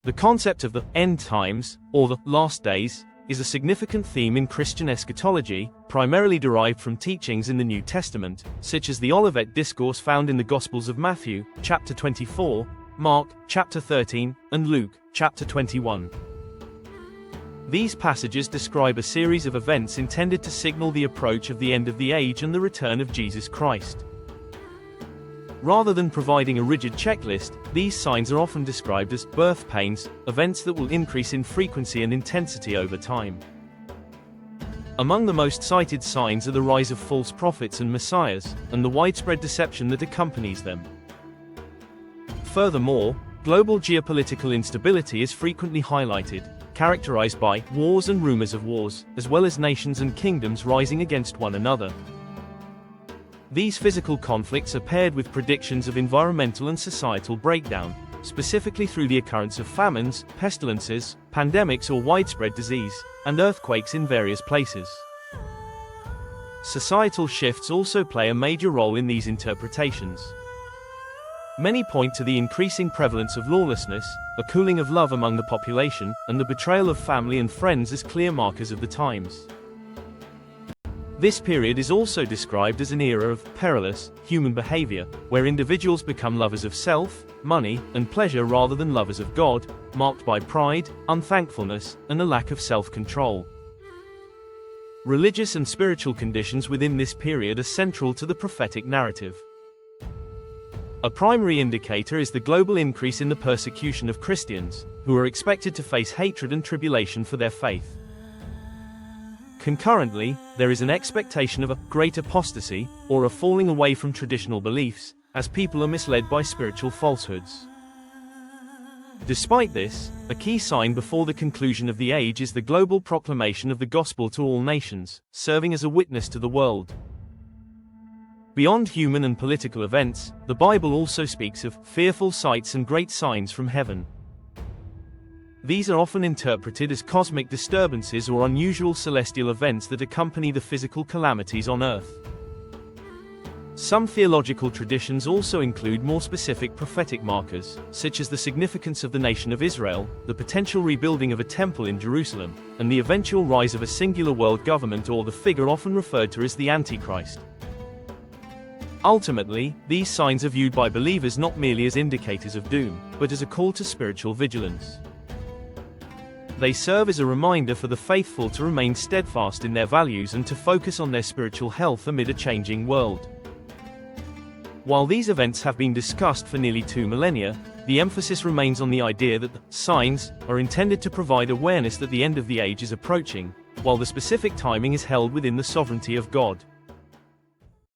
The concept of the end times, or the last days, is a significant theme in Christian eschatology, primarily derived from teachings in the New Testament, such as the Olivet Discourse found in the Gospels of Matthew, chapter 24, Mark, chapter 13, and Luke, chapter 21. These passages describe a series of events intended to signal the approach of the end of the age and the return of Jesus Christ. Rather than providing a rigid checklist, these signs are often described as birth pains, events that will increase in frequency and intensity over time. Among the most cited signs are the rise of false prophets and messiahs, and the widespread deception that accompanies them. Furthermore, global geopolitical instability is frequently highlighted, characterized by wars and rumors of wars, as well as nations and kingdoms rising against one another. These physical conflicts are paired with predictions of environmental and societal breakdown, specifically through the occurrence of famines, pestilences, pandemics or widespread disease, and earthquakes in various places. Societal shifts also play a major role in these interpretations. Many point to the increasing prevalence of lawlessness, a cooling of love among the population, and the betrayal of family and friends as clear markers of the times. This period is also described as an era of perilous human behavior, where individuals become lovers of self, money, and pleasure rather than lovers of God, marked by pride, unthankfulness, and a lack of self-control. Religious and spiritual conditions within this period are central to the prophetic narrative. A primary indicator is the global increase in the persecution of Christians, who are expected to face hatred and tribulation for their faith. Concurrently, there is an expectation of a great apostasy, or a falling away from traditional beliefs, as people are misled by spiritual falsehoods. Despite this, a key sign before the conclusion of the age is the global proclamation of the gospel to all nations, serving as a witness to the world. Beyond human and political events, the Bible also speaks of fearful sights and great signs from heaven. These are often interpreted as cosmic disturbances or unusual celestial events that accompany the physical calamities on earth. Some theological traditions also include more specific prophetic markers, such as the significance of the nation of Israel, the potential rebuilding of a temple in Jerusalem, and the eventual rise of a singular world government, or the figure often referred to as the Antichrist. Ultimately, these signs are viewed by believers not merely as indicators of doom, but as a call to spiritual vigilance. They serve as a reminder for the faithful to remain steadfast in their values and to focus on their spiritual health amid a changing world. While these events have been discussed for nearly 2 millennia, the emphasis remains on the idea that the signs are intended to provide awareness that the end of the age is approaching, while the specific timing is held within the sovereignty of God.